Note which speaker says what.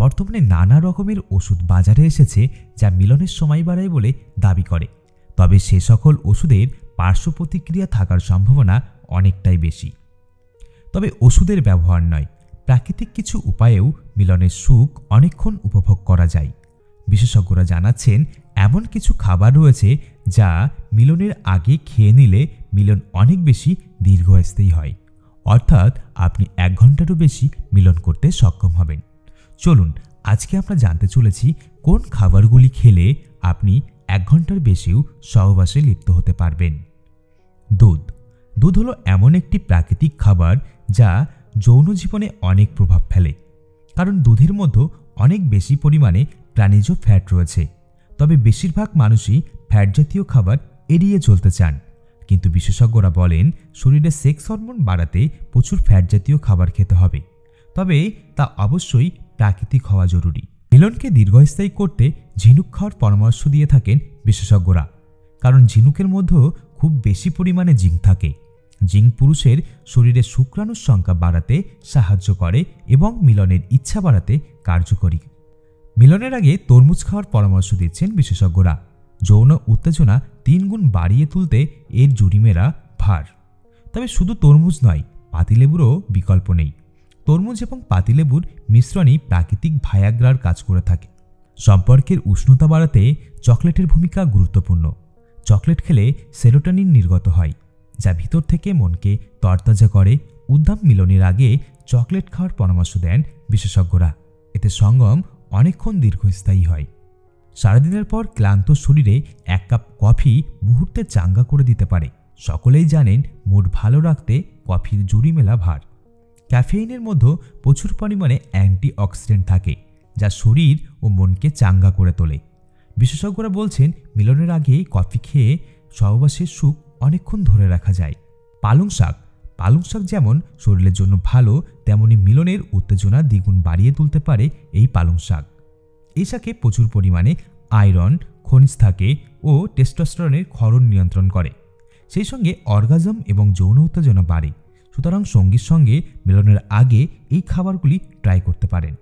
Speaker 1: বর্তমানে নানা রকমের ওষুধ বাজারে এসেছে যা মিলনের সময় বাড়ায় বলে দাবি করে, তবে সে সকল ওষুধের পার্শ্ব প্রতিক্রিয়া থাকার সম্ভাবনা অনেকটাই বেশি। তবে ওষুধের ব্যবহার নয়, প্রাকৃতিক কিছু উপায়েও মিলনের সুখ অনেকক্ষণ উপভোগ করা যায়। বিশেষজ্ঞরা জানাচ্ছেন এমন কিছু খাবার রয়েছে যা মিলনের আগে খেয়ে নিলে মিলন অনেক বেশি দীর্ঘস্থায়ী হয়, অর্থাৎ আপনি 1 ঘন্টারও বেশি মিলন করতে সক্ষম হবেন। চলুন আজকে আমরা জানতে চলেছি কোন খাবারগুলি খেলে আপনি 1 ঘন্টার বেশিও সহবাসে লিপ্ত হতে পারবেন। দুধ হলো এমন একটি প্রাকৃতিক খাবার যা যৌন জীবনে অনেক প্রভাব ফেলে, কারণ দুধের মধ্যে অনেক বেশি পরিমাণে প্রাণীজ ফ্যাট রয়েছে। তবে বেশিরভাগ মানুষই ফ্যাট জাতীয় খাবার এড়িয়ে চলতে চান, কিন্তু বিশেষজ্ঞরা বলেন শরীরে সেক্স হরমোন বাড়াতে প্রচুর ফ্যাট জাতীয় খাবার খেতে হবে, তবে তা অবশ্যই প্রাকৃতিক হওয়া জরুরি। মিলনকে দীর্ঘস্থায়ী করতে ঝিনুক খাওয়ার পরামর্শ দিয়ে থাকেন বিশেষজ্ঞরা, কারণ ঝিনুকের মধ্যেও খুব বেশি পরিমাণে জিঙ্ক থাকে। জিঙ্ক পুরুষের শরীরে শুক্রাণুর সংখ্যা বাড়াতে সাহায্য করে এবং মিলনের ইচ্ছা বাড়াতে কার্যকরী। মিলনের আগে তরমুজ খাওয়ার পরামর্শ দিচ্ছেন বিশেষজ্ঞরা। যৌন উত্তেজনা 3 গুণ বাড়িয়ে তুলতে এর জুড়িমেরা ভার। তবে শুধু তরমুজ নয়, পাতিলেবুরও বিকল্প নেই। তরমুজ এবং পাতিলেবুর মিশ্রণই প্রাকৃতিক ভায়াগ্রার কাজ করে থাকে। সম্পর্কের উষ্ণতা বাড়াতে চকলেটের ভূমিকা গুরুত্বপূর্ণ। চকলেট খেলে সেরোটোনিন নির্গত হয়, যা ভিতর থেকে মনকে তরতাজা করে। উদ্দাম মিলনের আগে চকলেট খাওয়ার পরামর্শ দেন বিশেষজ্ঞরা। এতে সঙ্গম অনেকক্ষণ দীর্ঘস্থায়ী হয়। সারাদিনের পর ক্লান্ত শরীরে 1 কাপ কফি মুহূর্তে চাঙ্গা করে দিতে পারে। সকলেই জানেন মুড ভালো রাখতে কফির জুড়ি মেলা ভার। ক্যাফেইনের মধ্যে প্রচুর পরিমাণে অ্যান্টিঅক্সিডেন্ট থাকে, যা শরীর ও মনকে চাঙ্গা করে তোলে। বিশেষজ্ঞরা বলছেন মিলনের আগে কফি খেয়ে সহবাসের সুখ অনেকক্ষণ ধরে রাখা যায়। পালং শাক যেমন শরীরের জন্য ভালো, তেমনি মিলনের উত্তেজনা দ্বিগুণ বাড়িয়ে তুলতে পারে এই পালং শাক। এই শাকে প্রচুর পরিমাণে আয়রন, খনিজ থাকে ও টেস্টোস্টেরনের ক্ষরণ নিয়ন্ত্রণ করে। সেই সঙ্গে অর্গাজম এবং যৌন উত্তেজনা বাড়ে। সুতরাং সঙ্গীর সঙ্গে মিলনের আগে এই খাবারগুলি ট্রাই করতে পারেন।